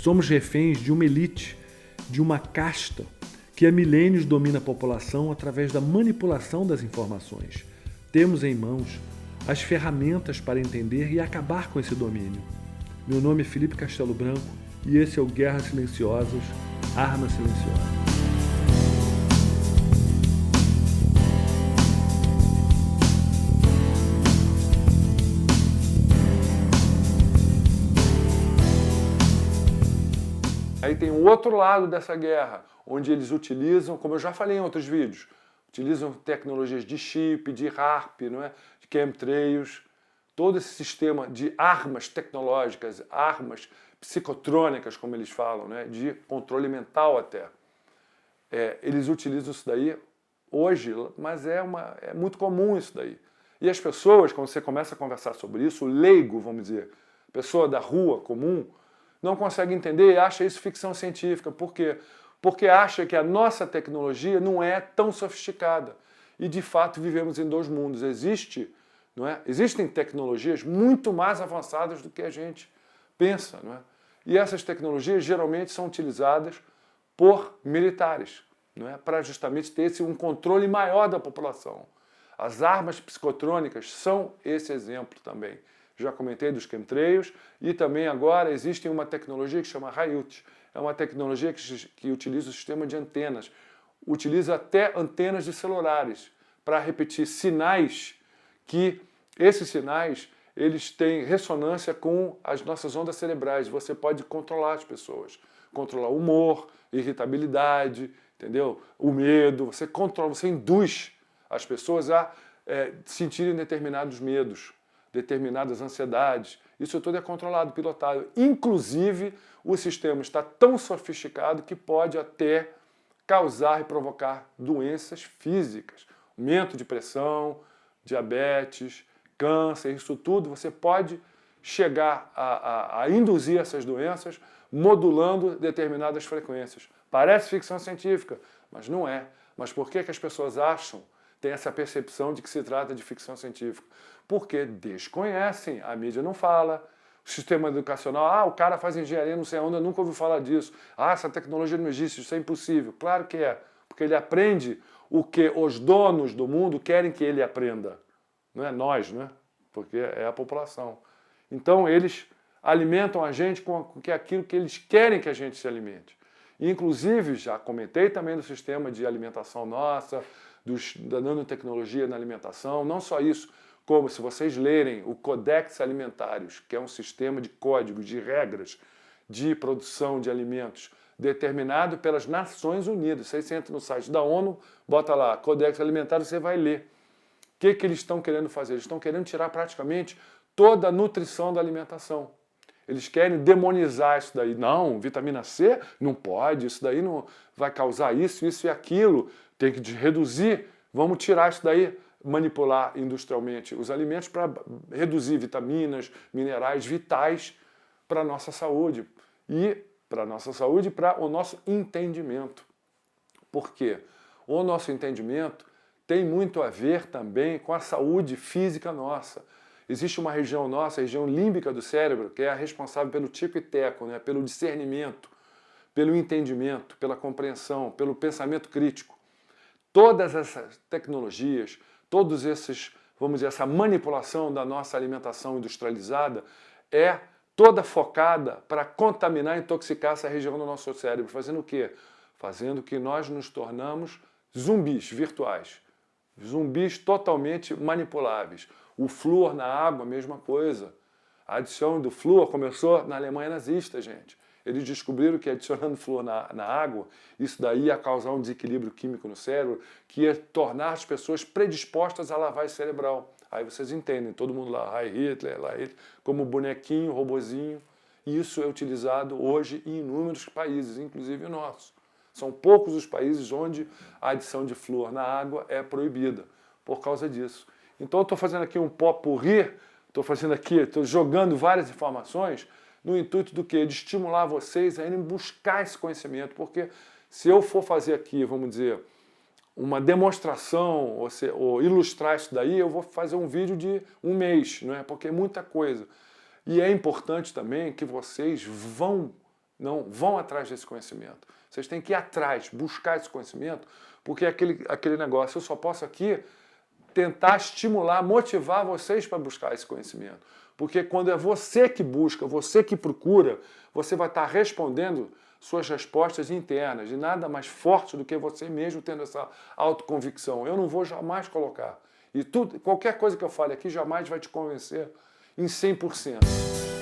Somos reféns de uma elite, de uma casta que há milênios domina a população através da manipulação das informações. Temos em mãos as ferramentas para entender e acabar com esse domínio. Meu nome é Felipe Castelo Branco e esse é o Guerras Silenciosas, Arma Silenciosa. Aí tem o outro lado dessa guerra, onde eles utilizam, como eu já falei em outros vídeos, utilizam tecnologias de chip, de HAARP, não é? De chemtrails, todo esse sistema de armas tecnológicas, armas psicotrônicas, como eles falam, né? De controle mental até. Eles utilizam isso daí hoje, mas é muito comum isso daí. E as pessoas, quando você começa a conversar sobre isso, o leigo, vamos dizer, pessoa da rua comum, não consegue entender e acha isso ficção científica. Por quê? Porque acha que a nossa tecnologia não é tão sofisticada. E, de fato, vivemos em dois mundos. Existem tecnologias muito mais avançadas do que a gente pensa. Não é? E essas tecnologias geralmente são utilizadas por militares, não é? Para justamente ter um controle maior da população. As armas psicotrônicas são esse exemplo também. Já comentei dos chemtrails e também agora existe uma tecnologia que chama RAIUT. É uma tecnologia que utiliza o sistema de antenas. Utiliza até antenas de celulares para repetir sinais que esses sinais eles têm ressonância com as nossas ondas cerebrais. Você pode controlar as pessoas. Controlar o humor, irritabilidade, entendeu? O medo. Você controla, você induz as pessoas a sentirem determinados medos, determinadas ansiedades. Isso tudo é controlado, pilotado. Inclusive, o sistema está tão sofisticado que pode até causar e provocar doenças físicas. Aumento de pressão, diabetes, câncer, isso tudo. Você pode chegar a induzir essas doenças modulando determinadas frequências. Parece ficção científica, mas não é. Mas por que as pessoas têm essa percepção de que se trata de ficção científica? Porque desconhecem, a mídia não fala, o sistema educacional, o cara faz engenharia não sei onde, eu nunca ouvi falar disso, essa tecnologia não existe, isso é impossível. Claro que é, porque ele aprende o que os donos do mundo querem que ele aprenda, não é nós, né? Porque é a população. Então eles alimentam a gente com aquilo que eles querem que a gente se alimente. Inclusive, já comentei também do sistema de alimentação nossa, da nanotecnologia na alimentação, não só isso, como se vocês lerem o Codex Alimentários, que é um sistema de códigos, de regras de produção de alimentos determinado pelas Nações Unidas. Você entra no site da ONU, bota lá Codex Alimentário, você vai ler. O que eles estão querendo fazer? Eles estão querendo tirar praticamente toda a nutrição da alimentação. Eles querem demonizar isso daí. Não, vitamina C não pode, isso daí não vai causar isso, isso e aquilo. Tem que reduzir, vamos tirar isso daí, manipular industrialmente os alimentos para reduzir vitaminas, minerais vitais para a nossa saúde. E para o nosso entendimento. Por quê? O nosso entendimento tem muito a ver também com a saúde física nossa. Existe uma região nossa, a região límbica do cérebro, que é a responsável pelo tico e teco, né? Pelo discernimento, pelo entendimento, pela compreensão, pelo pensamento crítico. Todas essas tecnologias, todos esses, vamos dizer, essa manipulação da nossa alimentação industrializada é toda focada para contaminar e intoxicar essa região do nosso cérebro. Fazendo o quê? Fazendo que nós nos tornamos zumbis virtuais. Zumbis totalmente manipuláveis. O flúor na água, a mesma coisa. A adição do flúor começou na Alemanha nazista, gente. Eles descobriram que adicionando flúor na água, isso daí ia causar um desequilíbrio químico no cérebro, que ia tornar as pessoas predispostas à lavagem cerebral. Aí vocês entendem, todo mundo lá, Hitler, como bonequinho, robozinho. E isso é utilizado hoje em inúmeros países, inclusive o nosso. São poucos os países onde a adição de flúor na água é proibida, por causa disso. Então eu estou fazendo aqui um pot-pourri, estou jogando várias informações no intuito do quê? De estimular vocês a irem buscar esse conhecimento, porque se eu for fazer aqui, vamos dizer, uma demonstração ou ilustrar isso daí, eu vou fazer um vídeo de um mês, não é? Porque é muita coisa. E é importante também que vocês vão não vão atrás desse conhecimento. Vocês têm que ir atrás, buscar esse conhecimento, porque é aquele negócio, eu só posso aqui tentar estimular, motivar vocês para buscar esse conhecimento. Porque quando é você que busca, você que procura, você vai estar respondendo suas respostas internas, e nada mais forte do que você mesmo tendo essa autoconvicção. Eu não vou jamais colocar. E qualquer coisa que eu fale aqui jamais vai te convencer em 100%.